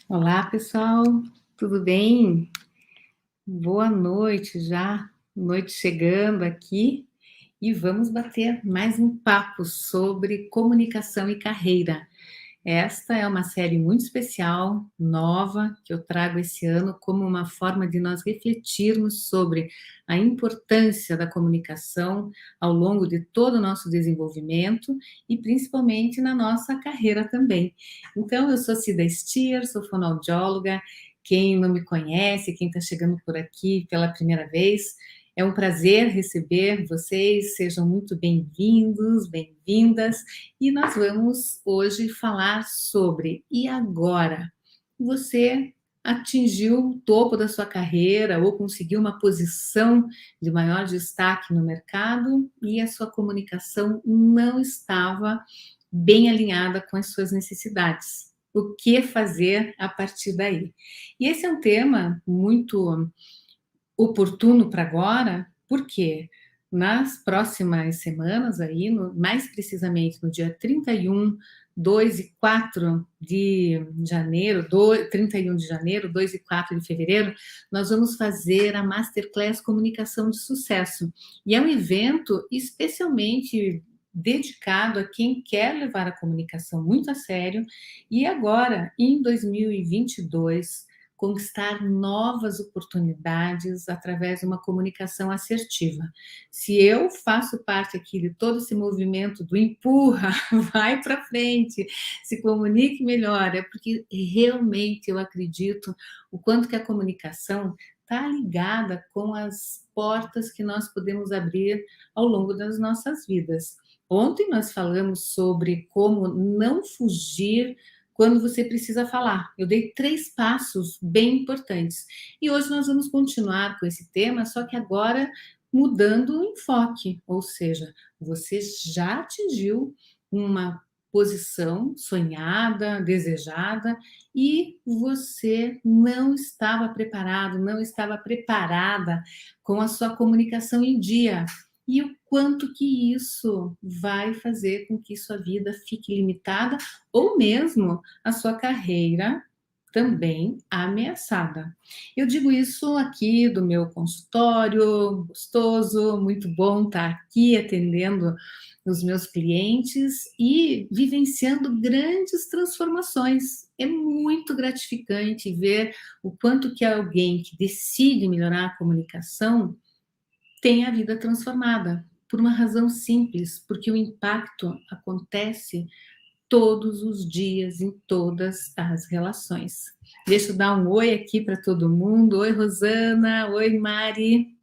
Olá, pessoal, tudo bem? Boa noite já, noite chegando aqui e vamos bater mais um papo sobre comunicação e carreira. Esta é uma série muito especial, nova, que eu trago esse ano como uma forma de nós refletirmos sobre a importância da comunicação ao longo de todo o nosso desenvolvimento e principalmente na nossa carreira também. Então, eu sou Cida Stier, sou fonoaudióloga. Quem não me conhece, quem está chegando por aqui pela primeira vez, é um prazer receber vocês, sejam muito bem-vindos, bem-vindas. E nós vamos hoje falar sobre e agora? Você atingiu o topo da sua carreira ou conseguiu uma posição de maior destaque no mercado e a sua comunicação não estava bem alinhada com as suas necessidades. O que fazer a partir daí? E esse é um tema muito oportuno para agora, porque nas próximas semanas aí, mais precisamente no dia 31, 2 e 4 de janeiro, 31 de janeiro, 2 e 4 de fevereiro, nós vamos fazer a Masterclass Comunicação de Sucesso. E é um evento especialmente dedicado a quem quer levar a comunicação muito a sério e agora, em 2022, conquistar novas oportunidades através de uma comunicação assertiva. Se eu faço parte aqui de todo esse movimento do empurra, vai para frente, se comunique melhor, é porque realmente eu acredito o quanto que a comunicação está ligada com as portas que nós podemos abrir ao longo das nossas vidas. Ontem nós falamos sobre como não fugir quando você precisa falar. Eu dei 3 passos bem importantes. E hoje nós vamos continuar com esse tema, só que agora mudando o enfoque, ou seja, você já atingiu uma posição sonhada, desejada, e você não estava preparado, não estava preparada com a sua comunicação em dia. E o quanto que isso vai fazer com que sua vida fique limitada ou mesmo a sua carreira também ameaçada. Eu digo isso aqui do meu consultório, gostoso, muito bom estar aqui atendendo os meus clientes e vivenciando grandes transformações. É muito gratificante ver o quanto que alguém que decide melhorar a comunicação tem a vida transformada, por uma razão simples, porque o impacto acontece todos os dias, em todas as relações. Deixa eu dar um oi aqui para todo mundo. Oi, Rosana. Oi, Mari.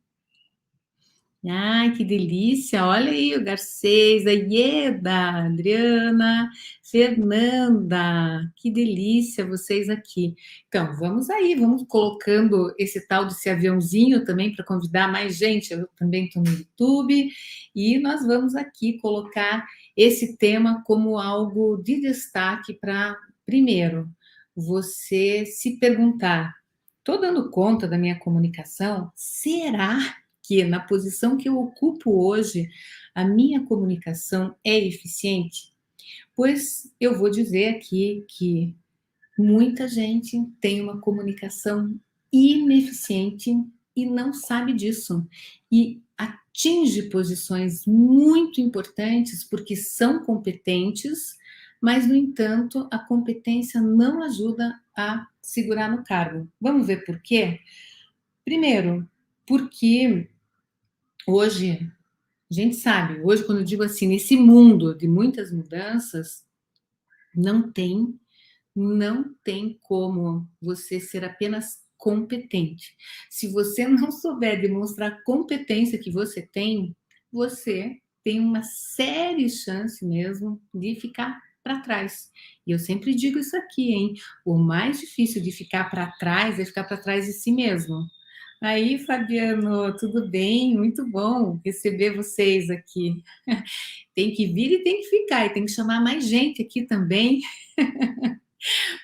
Ai, que delícia! Olha aí o Garcês, a Ieda, Adriana, Fernanda, que delícia vocês aqui. Então, vamos aí, vamos colocando esse tal desse aviãozinho também para convidar mais gente. Eu também estou no YouTube e nós vamos aqui colocar esse tema como algo de destaque para, primeiro, você se perguntar: estou dando conta da minha comunicação? Será que na posição que eu ocupo hoje, a minha comunicação é eficiente? Pois eu vou dizer aqui que muita gente tem uma comunicação ineficiente e não sabe disso. E atinge posições muito importantes porque são competentes, mas, no entanto, a competência não ajuda a segurar no cargo. Vamos ver por quê? Primeiro, porque hoje a gente sabe, hoje, quando eu digo assim, nesse mundo de muitas mudanças, não tem, não tem como você ser apenas competente. Se você não souber demonstrar a competência que você tem uma séria chance mesmo de ficar para trás. E eu sempre digo isso aqui, hein? O mais difícil de ficar para trás é ficar para trás de si mesmo. Aí, Fabiano, tudo bem? Muito bom receber vocês aqui. Tem que vir e tem que ficar, e tem que chamar mais gente aqui também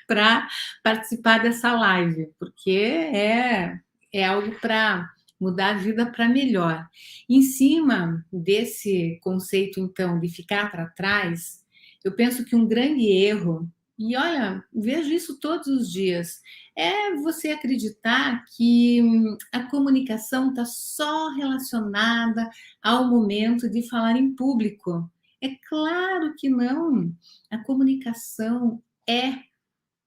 para participar dessa live, porque é algo para mudar a vida para melhor. Em cima desse conceito, então, de ficar para trás, eu penso que um grande erro, E olha, vejo isso todos os dias. É você acreditar que a comunicação está só relacionada ao momento de falar em público. É claro que não. A comunicação é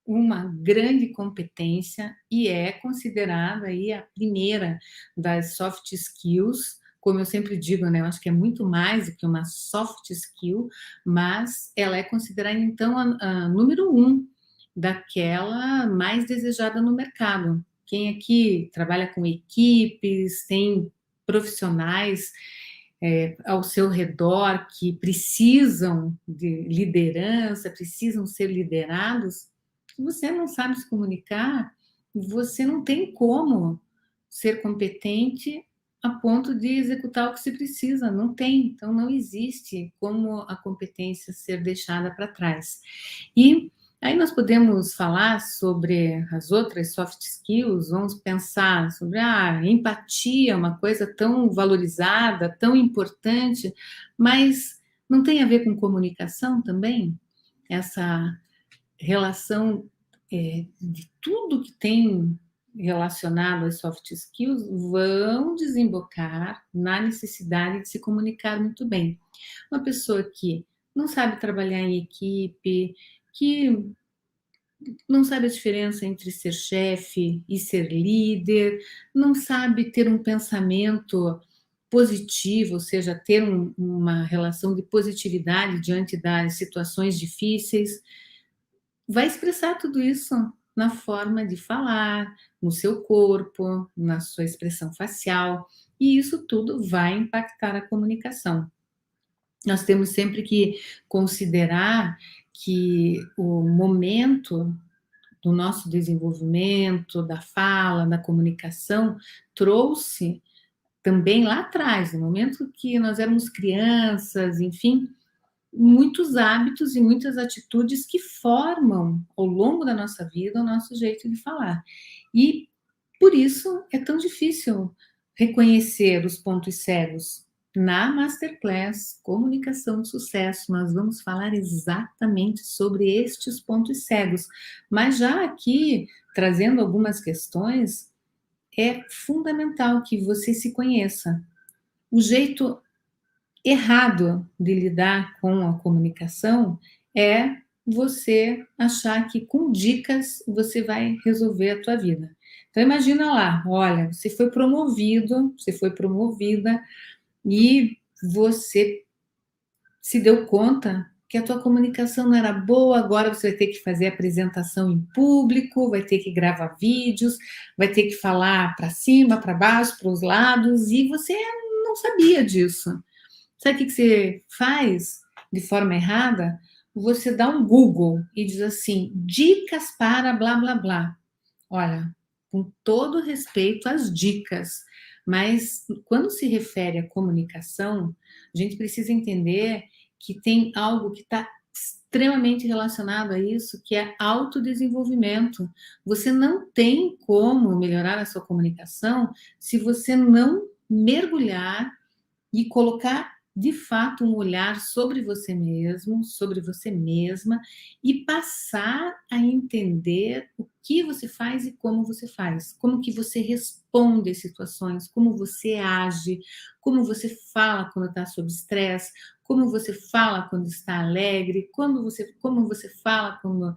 uma grande competência e é considerada aí a primeira das soft skills, como eu sempre digo, né, eu acho que é muito mais do que uma soft skill, mas ela é considerada então a número 1 daquela mais desejada no mercado. Quem aqui trabalha com equipes, tem profissionais ao seu redor que precisam de liderança, precisam ser liderados, se você não sabe se comunicar, você não tem como ser competente a ponto de executar o que se precisa, não tem. Então, não existe como a competência ser deixada para trás. E aí nós podemos falar sobre as outras soft skills, vamos pensar sobre a empatia, uma coisa tão valorizada, tão importante, mas não tem a ver com comunicação também? Essa relação de tudo que tem relacionado às soft skills vão desembocar na necessidade de se comunicar muito bem. Uma pessoa que não sabe trabalhar em equipe, que não sabe a diferença entre ser chefe e ser líder, não sabe ter um pensamento positivo, ou seja, ter uma relação de positividade diante das situações difíceis, vai expressar tudo isso na forma de falar, no seu corpo, na sua expressão facial, e isso tudo vai impactar a comunicação. Nós temos sempre que considerar que o momento do nosso desenvolvimento, da fala, da comunicação, trouxe também lá atrás, no momento que nós éramos crianças, enfim, muitos hábitos e muitas atitudes que formam ao longo da nossa vida o nosso jeito de falar. E por isso é tão difícil reconhecer os pontos cegos. Na Masterclass Comunicação de Sucesso, nós vamos falar exatamente sobre estes pontos cegos, mas já aqui trazendo algumas questões, é fundamental que você se conheça. O jeito errado de lidar com a comunicação é você achar que com dicas você vai resolver a tua vida. Então imagina lá, olha, você foi promovido, você foi promovida e você se deu conta que a tua comunicação não era boa, agora você vai ter que fazer apresentação em público, vai ter que gravar vídeos, vai ter que falar para cima, para baixo, para os lados, e você não sabia disso. Sabe o que você faz de forma errada? Você dá um Google e diz assim: dicas para blá blá blá. Olha, com todo respeito às dicas, mas quando se refere à comunicação, a gente precisa entender que tem algo que está extremamente relacionado a isso, que é autodesenvolvimento. Você não tem como melhorar a sua comunicação se você não mergulhar e colocar de fato um olhar sobre você mesmo, sobre você mesma e passar a entender o que você faz e como você faz, como que você responde às situações, como você age, como você fala quando está sob estresse, como você fala quando está alegre, como você fala quando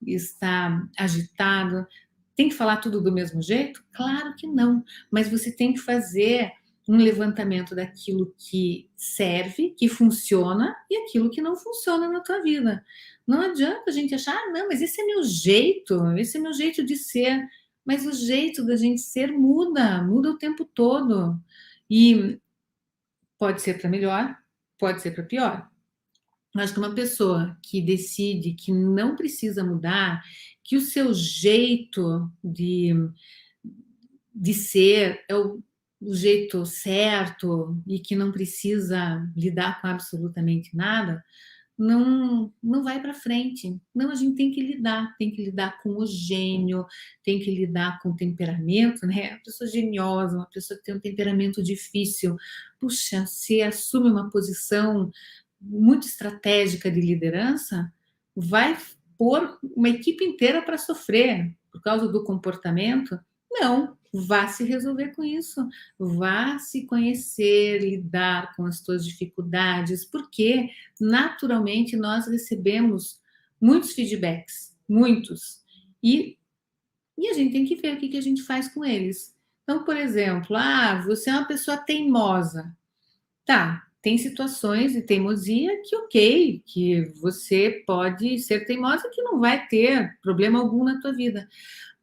está agitado. Tem que falar tudo do mesmo jeito? Claro que não, mas você tem que fazer um levantamento daquilo que serve, que funciona e aquilo que não funciona na tua vida. Não adianta a gente achar, ah, não, mas esse é meu jeito, esse é meu jeito de ser. Mas o jeito da gente ser muda, muda o tempo todo. E pode ser para melhor, pode ser para pior. Acho que uma pessoa que decide que não precisa mudar, que o seu jeito de ser é o jeito certo e que não precisa lidar com absolutamente nada, não vai para frente. Não, a gente tem que lidar com o gênio, tem que lidar com o temperamento, né? A pessoa geniosa, uma pessoa que tem um temperamento difícil, puxa, se assume uma posição muito estratégica de liderança, vai pôr uma equipe inteira para sofrer por causa do comportamento. Não, vá se resolver com isso, vá se conhecer, lidar com as suas dificuldades, porque naturalmente nós recebemos muitos feedbacks, muitos, e, e a gente tem que ver o que a gente faz com eles. Então, por exemplo, você é uma pessoa teimosa. Tá, tem situações de teimosia que ok, que você pode ser teimosa que não vai ter problema algum na tua vida.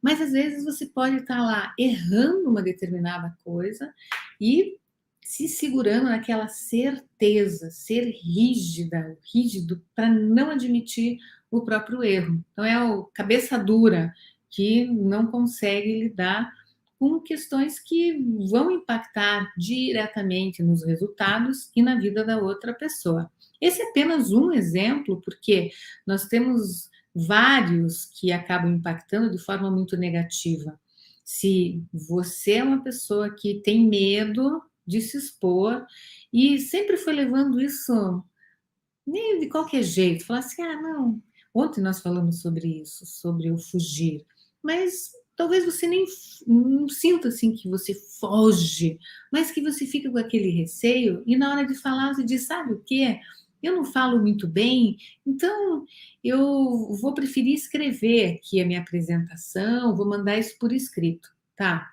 Mas às vezes você pode estar lá errando uma determinada coisa e se segurando naquela certeza, ser rígida, rígido para não admitir o próprio erro. Então é o cabeça dura que não consegue lidar com questões que vão impactar diretamente nos resultados e na vida da outra pessoa. Esse é apenas um exemplo, porque nós temos vários que acabam impactando de forma muito negativa. Se você é uma pessoa que tem medo de se expor e sempre foi levando isso meio de qualquer jeito, falar assim, não, ontem nós falamos sobre isso, sobre o fugir, mas talvez você nem não sinta assim que você foge, mas que você fica com aquele receio e na hora de falar você diz, sabe o quê? Eu não falo muito bem, então eu vou preferir escrever aqui a minha apresentação, vou mandar isso por escrito, tá?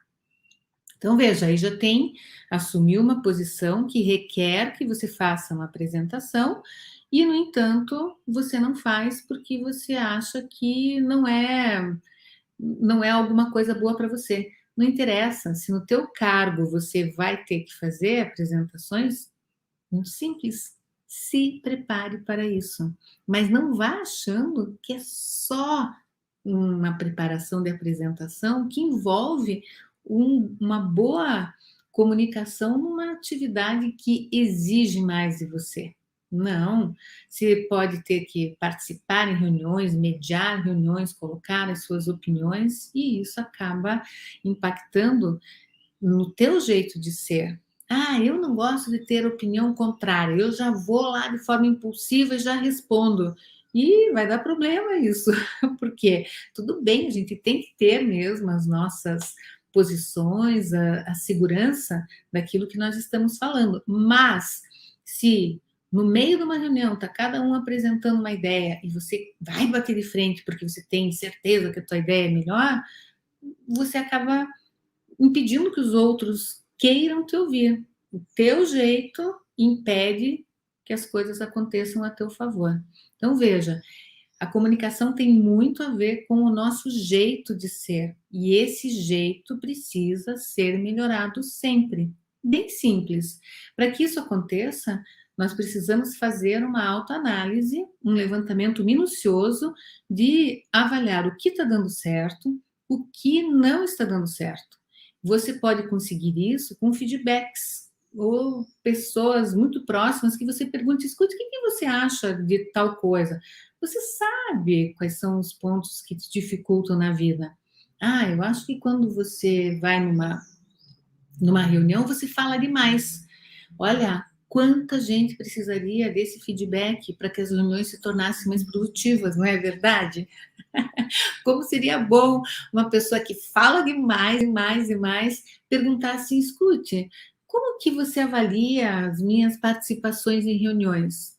Então, veja, aí já tem assumir uma posição que requer que você faça uma apresentação e, no entanto, você não faz porque você acha que não é alguma coisa boa para você. Não interessa, se no teu cargo você vai ter que fazer apresentações, muito simples. Se prepare para isso. Mas não vá achando que é só uma preparação de apresentação que envolve uma boa comunicação numa atividade que exige mais de você. Não, você pode ter que participar em reuniões, mediar reuniões, colocar as suas opiniões, e isso acaba impactando no teu jeito de ser. Eu não gosto de ter opinião contrária, eu já vou lá de forma impulsiva e já respondo. E vai dar problema isso, porque tudo bem, a gente tem que ter mesmo as nossas posições, a segurança daquilo que nós estamos falando, mas se no meio de uma reunião está cada um apresentando uma ideia e você vai bater de frente porque você tem certeza que a tua ideia é melhor, você acaba impedindo que os outros queiram te ouvir. O teu jeito impede que as coisas aconteçam a teu favor. Então, veja, a comunicação tem muito a ver com o nosso jeito de ser. E esse jeito precisa ser melhorado sempre. Bem simples. Para que isso aconteça, nós precisamos fazer uma autoanálise, um levantamento minucioso de avaliar o que está dando certo, o que não está dando certo. Você pode conseguir isso com feedbacks ou pessoas muito próximas que você pergunte, escute, o que você acha de tal coisa? Você sabe quais são os pontos que te dificultam na vida. Eu acho que quando você vai numa reunião, você fala demais. Olha, quanta gente precisaria desse feedback para que as reuniões se tornassem mais produtivas, não é verdade? Como seria bom uma pessoa que fala demais, e mais e mais, perguntar assim, escute, como que você avalia as minhas participações em reuniões?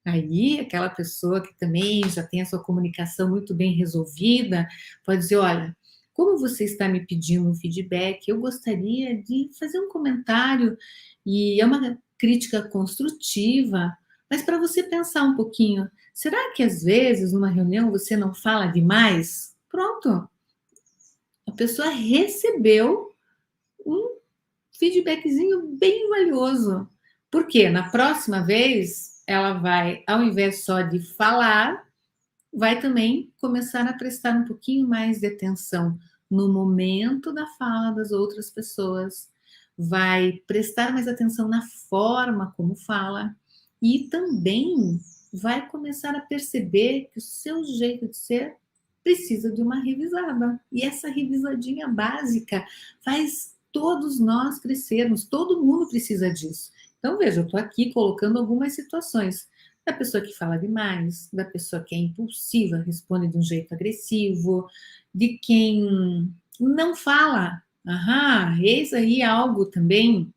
Aí, aquela pessoa que também já tem a sua comunicação muito bem resolvida, pode dizer, olha, como você está me pedindo um feedback, eu gostaria de fazer um comentário, e é uma crítica construtiva, mas para você pensar um pouquinho, será que às vezes numa reunião você não fala demais? Pronto, a pessoa recebeu um feedbackzinho bem valioso. Porque na próxima vez ela vai, ao invés só de falar, vai também começar a prestar um pouquinho mais de atenção no momento da fala das outras pessoas, vai prestar mais atenção na forma como fala e também vai começar a perceber que o seu jeito de ser precisa de uma revisada. E essa revisadinha básica faz todos nós crescermos, todo mundo precisa disso. Então, veja, eu estou aqui colocando algumas situações. Da pessoa que fala demais, da pessoa que é impulsiva, responde de um jeito agressivo, de quem não fala. Aham, eis aí algo também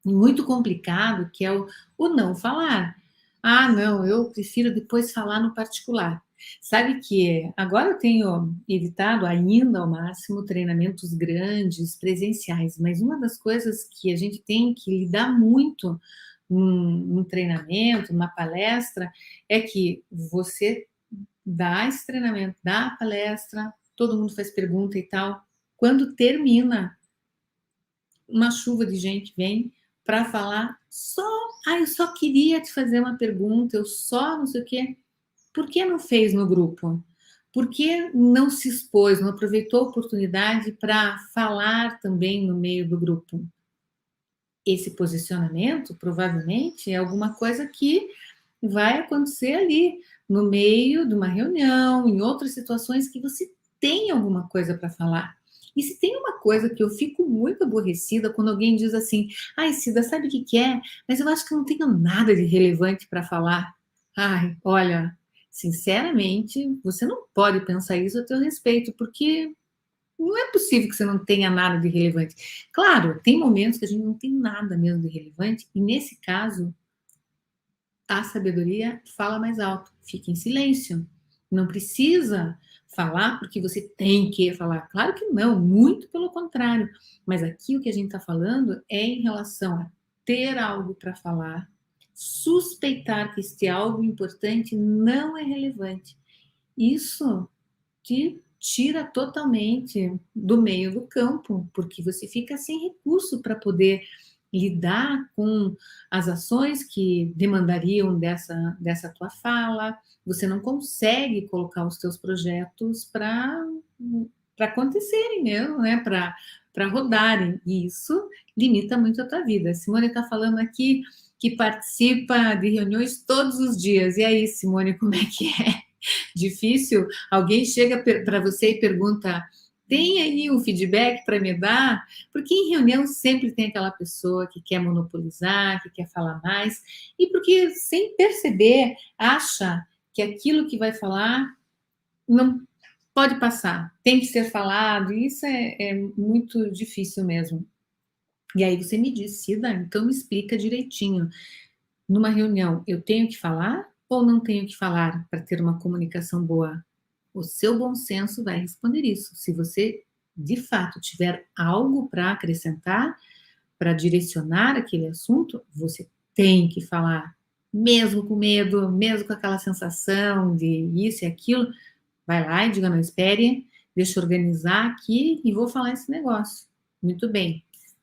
muito complicado, que é o não falar. Ah, não, eu prefiro depois falar no particular. Sabe que agora eu tenho evitado ainda ao máximo treinamentos grandes, presenciais, mas uma das coisas que a gente tem que lidar muito num treinamento, numa palestra, é que você dá esse treinamento, dá a palestra, todo mundo faz pergunta e tal. Quando termina, uma chuva de gente vem para falar só, eu só queria te fazer uma pergunta, eu só não sei o quê. Por que não fez no grupo? Por que não se expôs, não aproveitou a oportunidade para falar também no meio do grupo? Esse posicionamento, provavelmente, é alguma coisa que vai acontecer ali, no meio de uma reunião, em outras situações que você tem alguma coisa para falar. E se tem uma coisa que eu fico muito aborrecida quando alguém diz assim: ai, Cida, sabe o que que é? Mas eu acho que eu não tenho nada de relevante para falar. Ai, olha, sinceramente, você não pode pensar isso a teu respeito, porque não é possível que você não tenha nada de relevante. Claro, tem momentos que a gente não tem nada mesmo de relevante, e nesse caso, a sabedoria fala mais alto, fica em silêncio. Não precisa falar porque você tem que falar. Claro que não, muito pelo contrário. Mas aqui o que a gente está falando é em relação a ter algo para falar, suspeitar que este algo importante não é relevante. Isso te tira totalmente do meio do campo, porque você fica sem recurso para poder lidar com as ações que demandariam dessa tua fala, você não consegue colocar os teus projetos para acontecerem mesmo, né? Para rodarem. E isso limita muito a tua vida. A Simone está falando aqui que participa de reuniões todos os dias. E aí, Simone, como é que é? Difícil? Alguém chega para você e pergunta: tem aí um feedback para me dar? Porque em reunião sempre tem aquela pessoa que quer monopolizar, que quer falar mais, e porque sem perceber acha que aquilo que vai falar não pode passar, tem que ser falado, e isso é muito difícil mesmo. E aí você me diz, Cida, então me explica direitinho. Numa reunião, eu tenho que falar ou não tenho que falar para ter uma comunicação boa? O seu bom senso vai responder isso. Se você, de fato, tiver algo para acrescentar, para direcionar aquele assunto, você tem que falar, mesmo com medo, mesmo com aquela sensação de isso e aquilo, vai lá e diga, não, espere, deixa eu organizar aqui e vou falar esse negócio. Muito bem.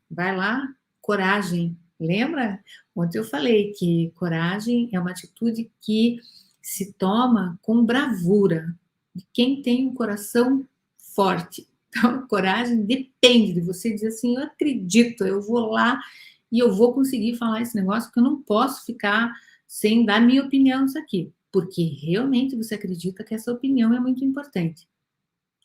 Vai lá, coragem. Lembra? Ontem eu falei que coragem é uma atitude que se toma com bravura, de quem tem um coração forte. Então, coragem depende de você dizer assim: eu acredito, eu vou lá e eu vou conseguir falar esse negócio, porque eu não posso ficar sem dar minha opinião nisso aqui, porque realmente você acredita que essa opinião é muito importante.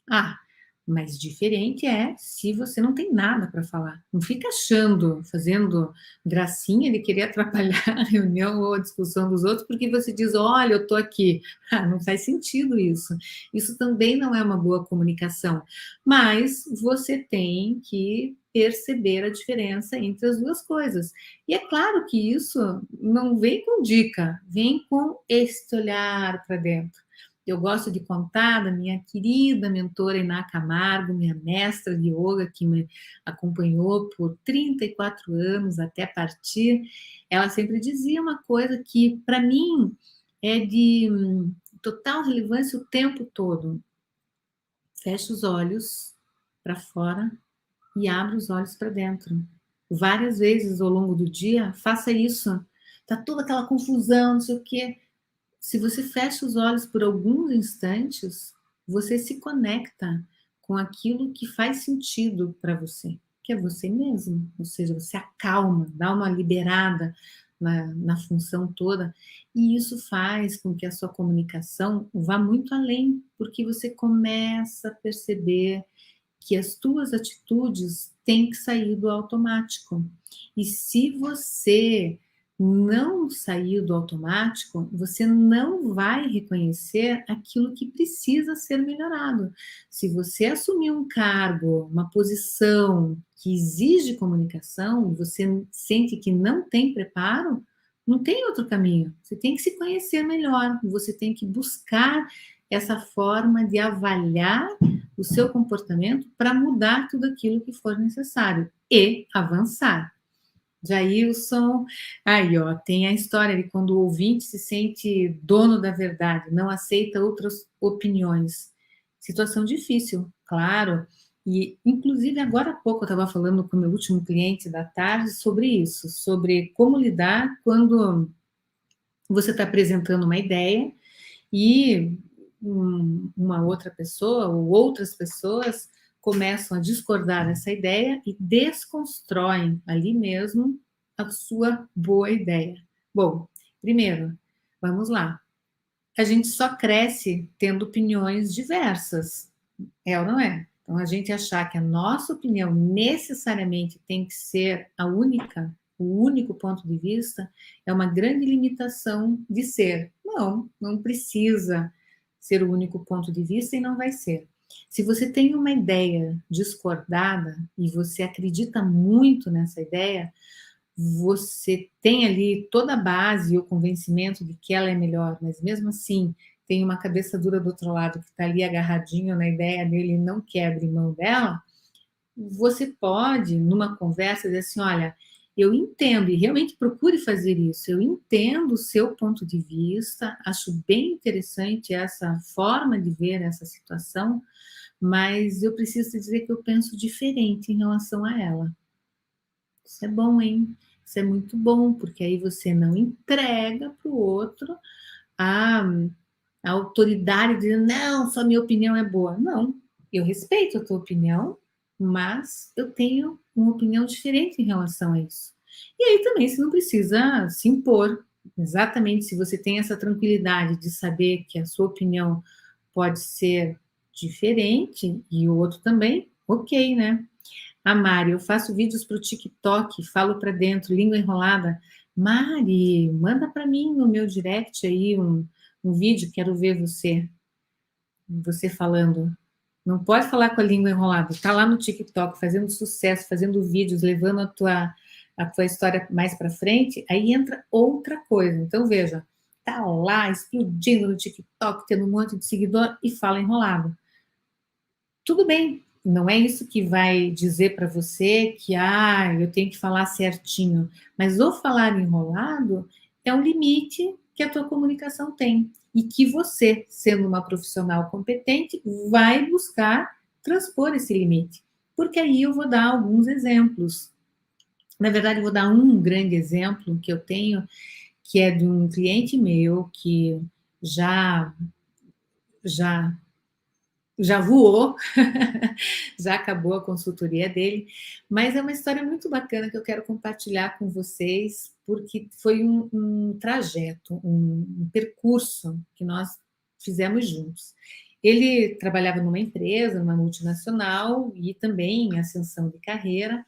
Ah, mas diferente é se você não tem nada para falar. Não fica achando, fazendo gracinha de querer atrapalhar a reunião ou a discussão dos outros, porque você diz, olha, eu estou aqui. Ah, não faz sentido isso. Isso também não é uma boa comunicação. Mas você tem que perceber a diferença entre as duas coisas. E é claro que isso não vem com dica, vem com este olhar para dentro. Eu gosto de contar da minha querida mentora Iná Camargo, minha mestra de yoga, que me acompanhou por 34 anos até partir. Ela sempre dizia uma coisa que, para mim, é de total relevância o tempo todo. Feche os olhos para fora e abra os olhos para dentro. Várias vezes ao longo do dia, faça isso. Tá toda aquela confusão, não sei o quê. Se você fecha os olhos por alguns instantes, você se conecta com aquilo que faz sentido para você, que é você mesmo. Ou seja, você acalma, dá uma liberada na função toda, e isso faz com que a sua comunicação vá muito além, porque você começa a perceber que as tuas atitudes têm que sair do automático. E se você não sair do automático, você não vai reconhecer aquilo que precisa ser melhorado. Se você assumir um cargo, uma posição que exige comunicação, você sente que não tem preparo, não tem outro caminho. Você tem que se conhecer melhor, você tem que buscar essa forma de avaliar o seu comportamento para mudar tudo aquilo que for necessário e avançar. Jailson, aí ó, tem a história de quando o ouvinte se sente dono da verdade, não aceita outras opiniões. Situação difícil, claro. E, inclusive, agora há pouco eu estava falando com o meu último cliente da tarde sobre isso, sobre como lidar quando você está apresentando uma ideia e uma outra pessoa ou outras pessoas começam a discordar dessa ideia e desconstroem ali mesmo a sua boa ideia. Bom, primeiro, vamos lá. A gente só cresce tendo opiniões diversas, é ou não é? Então, a gente achar que a nossa opinião necessariamente tem que ser a única, o único ponto de vista, é uma grande limitação de ser. Não, não precisa ser o único ponto de vista e não vai ser. Se você tem uma ideia discordada e você acredita muito nessa ideia, você tem ali toda a base e o convencimento de que ela é melhor, mas mesmo assim tem uma cabeça dura do outro lado que está ali agarradinho na ideia dele e não quer abrir mão dela, você pode, numa conversa, dizer assim, olha, eu entendo, e realmente procure fazer isso, eu entendo o seu ponto de vista, acho bem interessante essa forma de ver essa situação, mas eu preciso dizer que eu penso diferente em relação a ela. Isso é bom, hein? Isso é muito bom, porque aí você não entrega para o outro a, a autoridade de não, só minha opinião é boa. Não, eu respeito a tua opinião, mas eu tenho uma opinião diferente em relação a isso. E aí também você não precisa se impor. Exatamente, se você tem essa tranquilidade de saber que a sua opinião pode ser diferente e o outro também, ok, né? A Mari, eu faço vídeos para o TikTok, falo para dentro, língua enrolada. Mari, manda para mim no meu direct aí um vídeo, quero ver você falando. Não pode falar com a língua enrolada, está lá no TikTok fazendo sucesso, fazendo vídeos, levando a tua história mais para frente, aí entra outra coisa. Então veja, tá lá explodindo no TikTok, tendo um monte de seguidor e fala enrolado. Tudo bem, não é isso que vai dizer para você que eu tenho que falar certinho, mas o falar enrolado é um limite que a tua comunicação tem e que você, sendo uma profissional competente, vai buscar transpor esse limite. Porque aí eu vou dar alguns exemplos. Na verdade, eu vou dar um grande exemplo que eu tenho, que é de um cliente meu que já já já voou, já acabou a consultoria dele, mas é uma história muito bacana que eu quero compartilhar com vocês, porque foi um trajeto, um percurso que nós fizemos juntos. Ele trabalhava numa empresa, numa multinacional, e também em ascensão de carreira.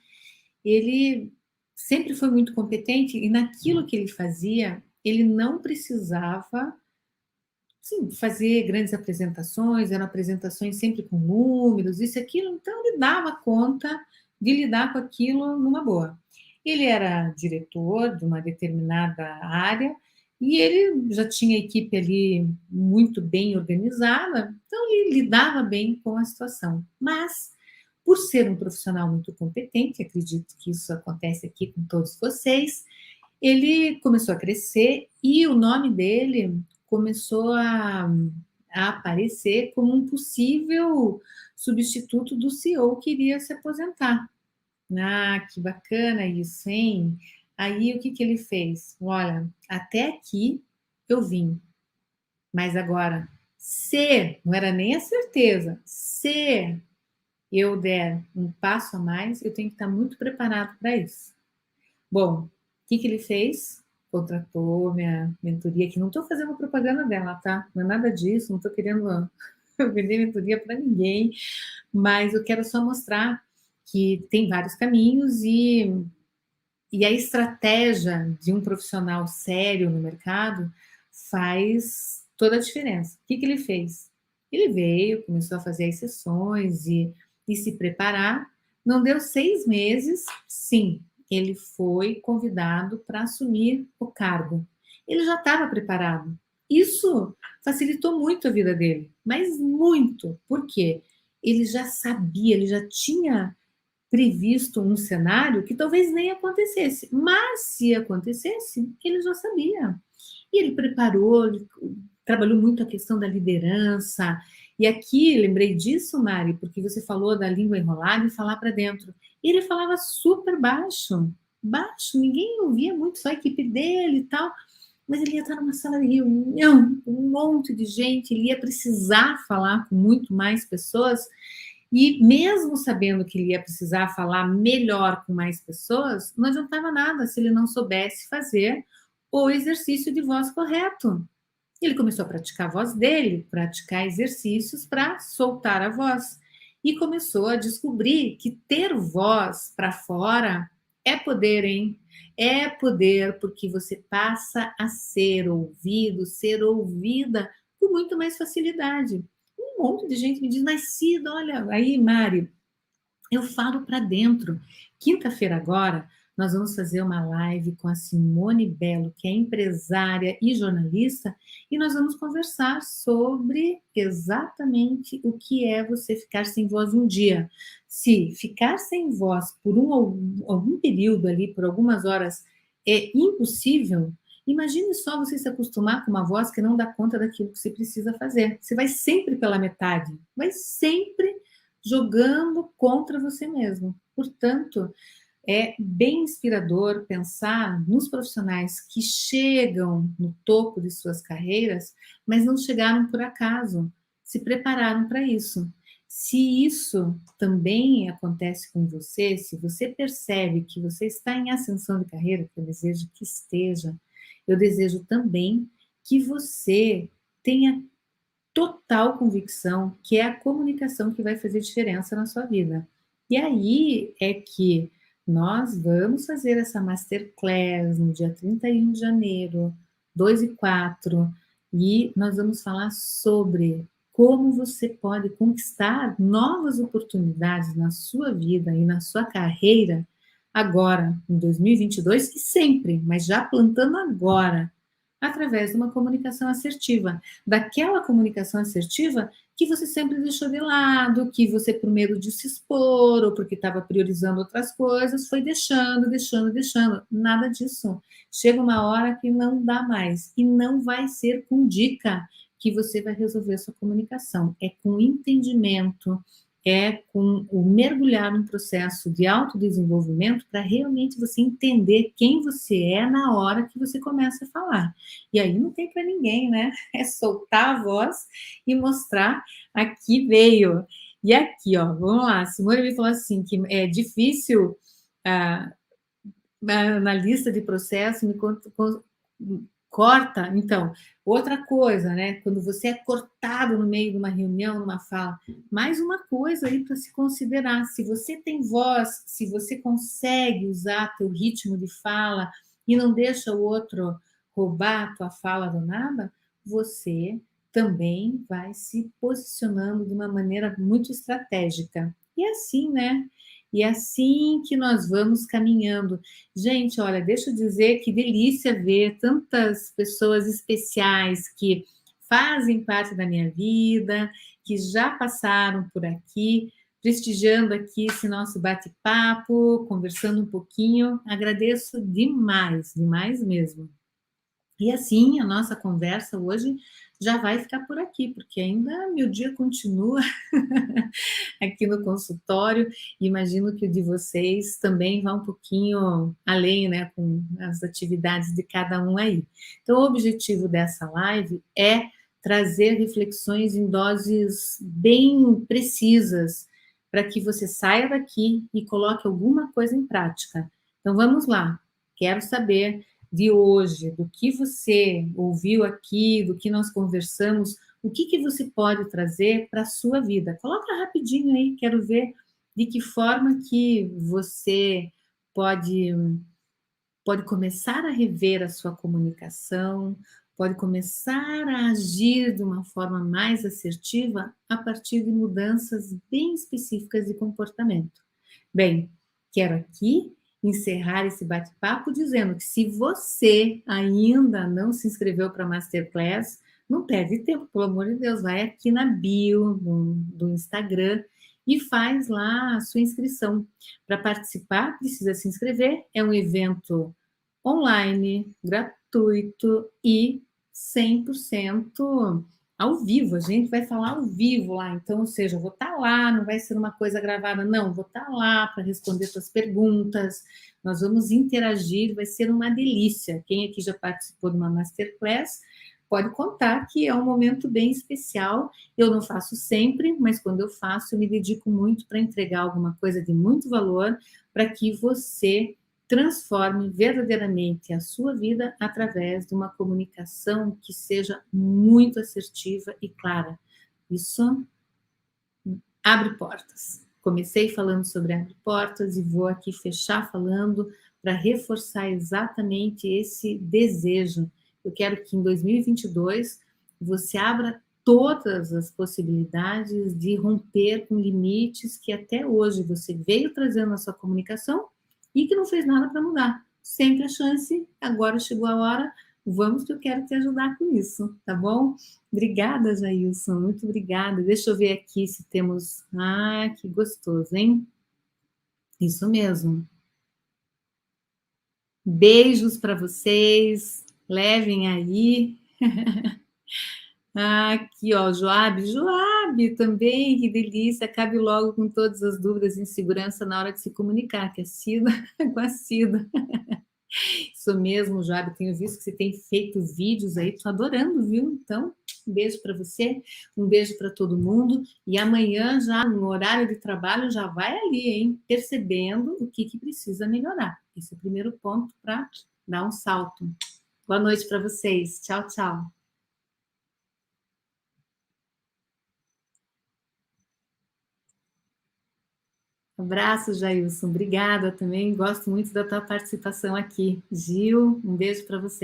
Ele sempre foi muito competente e naquilo que ele fazia, ele não precisava sim, fazer grandes apresentações, eram apresentações sempre com números, isso e aquilo, então ele dava conta de lidar com aquilo numa boa. Ele era diretor de uma determinada área e ele já tinha a equipe ali muito bem organizada, então ele lidava bem com a situação. Mas, por ser um profissional muito competente, acredito que isso acontece aqui com todos vocês, ele começou a crescer e o nome dele começou a aparecer como um possível substituto do CEO que iria se aposentar. Ah, que bacana isso, hein? Aí o que que ele fez? Olha, até aqui eu vim, mas agora, se, não era nem a certeza, se eu der um passo a mais, eu tenho que estar muito preparado para isso. Bom, o que que ele fez? Contratou minha mentoria, que não estou fazendo propaganda dela, tá? Não é nada disso, não estou querendo vender mentoria para ninguém, mas eu quero só mostrar que tem vários caminhos e E a estratégia de um profissional sério no mercado faz toda a diferença. O que que ele fez? Ele veio, começou a fazer as sessões e se preparar. Não deu 6 meses, sim, ele foi convidado para assumir o cargo. Ele já estava preparado. Isso facilitou muito a vida dele, mas muito. Por quê? Ele já sabia, ele já tinha previsto um cenário que talvez nem acontecesse, mas se acontecesse, ele já sabia. E ele preparou, ele trabalhou muito a questão da liderança. E aqui, lembrei disso, Mari, porque você falou da língua enrolada e falar para dentro. Ele falava super baixo, baixo, ninguém ouvia muito, só a equipe dele e tal. Mas ele ia estar numa sala de reunião, um monte de gente, ele ia precisar falar com muito mais pessoas. E mesmo sabendo que ele ia precisar falar melhor com mais pessoas, não adiantava nada se ele não soubesse fazer o exercício de voz correto. Ele começou a praticar a voz dele, praticar exercícios para soltar a voz. E começou a descobrir que ter voz para fora é poder, hein? É poder porque você passa a ser ouvido, ser ouvida com muito mais facilidade. Um monte de gente me diz, mas Cida, olha, aí, Mari, eu falo para dentro. Quinta-feira agora, nós vamos fazer uma live com a Simone Bello, que é empresária e jornalista, e nós vamos conversar sobre exatamente o que é você ficar sem voz um dia. Se ficar sem voz por algum período ali, por algumas horas, é impossível, imagine só você se acostumar com uma voz que não dá conta daquilo que você precisa fazer. Você vai sempre pela metade, vai sempre jogando contra você mesmo. Portanto, é bem inspirador pensar nos profissionais que chegam no topo de suas carreiras, mas não chegaram por acaso, se prepararam para isso. Se isso também acontece com você, se você percebe que você está em ascensão de carreira, que eu desejo que esteja, eu desejo também que você tenha total convicção que é a comunicação que vai fazer diferença na sua vida. E aí é que nós vamos fazer essa masterclass no dia 31 de janeiro, 2 e 4, e nós vamos falar sobre como você pode conquistar novas oportunidades na sua vida e na sua carreira agora, em 2022 e sempre, mas já plantando agora, através de uma comunicação assertiva. Daquela comunicação assertiva que você sempre deixou de lado, que você, por medo de se expor, ou porque estava priorizando outras coisas, foi deixando, deixando, deixando. Nada disso. Chega uma hora que não dá mais. E não vai ser com dica que você vai resolver a sua comunicação. É com entendimento, é com o mergulhar num processo de autodesenvolvimento para realmente você entender quem você é na hora que você começa a falar. E aí não tem para ninguém, né? É soltar a voz e mostrar aqui veio. E aqui, ó, vamos lá. Simone me falou assim que é difícil ah, na lista de processo corta. Então, outra coisa, né? Quando você é cortado no meio de uma reunião, numa fala, mais uma coisa aí para se considerar. Se você tem voz, se você consegue usar teu ritmo de fala e não deixa o outro roubar a tua fala do nada, você também vai se posicionando de uma maneira muito estratégica. E assim, né? E é assim que nós vamos caminhando. Gente, olha, deixa eu dizer que delícia ver tantas pessoas especiais que fazem parte da minha vida, que já passaram por aqui, prestigiando aqui esse nosso bate-papo, conversando um pouquinho. Agradeço demais, demais mesmo. E assim, a nossa conversa hoje já vai ficar por aqui, porque ainda meu dia continua aqui no consultório. Imagino que o de vocês também vá um pouquinho além, né, com as atividades de cada um aí. Então, o objetivo dessa live é trazer reflexões em doses bem precisas, para que você saia daqui e coloque alguma coisa em prática. Então, vamos lá. Quero saber de hoje, do que você ouviu aqui, do que nós conversamos, o que, que você pode trazer para a sua vida? Coloca rapidinho aí, quero ver de que forma que você pode pode começar a rever a sua comunicação, pode começar a agir de uma forma mais assertiva a partir de mudanças bem específicas de comportamento. Bem, quero aqui encerrar esse bate-papo dizendo que se você ainda não se inscreveu para a Masterclass, não perde tempo, pelo amor de Deus, vai aqui na bio do Instagram e faz lá a sua inscrição. Para participar, precisa se inscrever, é um evento online, gratuito e 100% ao vivo. A gente vai falar ao vivo lá, então, ou seja, eu vou estar lá, não vai ser uma coisa gravada, não, vou estar lá para responder suas perguntas, nós vamos interagir, vai ser uma delícia. Quem aqui já participou de uma Masterclass pode contar que é um momento bem especial. Eu não faço sempre, mas quando eu faço, eu me dedico muito para entregar alguma coisa de muito valor para que você transforme verdadeiramente a sua vida através de uma comunicação que seja muito assertiva e clara. Isso abre portas. Comecei falando sobre abrir portas e vou aqui fechar falando para reforçar exatamente esse desejo. Eu quero que em 2022 você abra todas as possibilidades de romper com limites que até hoje você veio trazendo na sua comunicação e que não fez nada para mudar. Sempre a chance, agora chegou a hora, vamos que eu quero te ajudar com isso, tá bom? Obrigada, Jailson, muito obrigada. Deixa eu ver aqui se temos... Ah, que gostoso, hein? Isso mesmo. Beijos para vocês, levem aí. Ah, aqui, ó, Joab também, que delícia. Acabe logo com todas as dúvidas e insegurança na hora de se comunicar, que é Cida com a Cida. Isso mesmo, Joab, tenho visto que você tem feito vídeos aí, tô adorando, viu? Então, um beijo para você, um beijo para todo mundo, e amanhã já no horário de trabalho já vai ali, hein? Percebendo o que precisa melhorar. Esse é o primeiro ponto para dar um salto. Boa noite para vocês. Tchau, tchau. Abraço, Jailson. Obrigada também. Gosto muito da tua participação aqui. Gil, um beijo para você.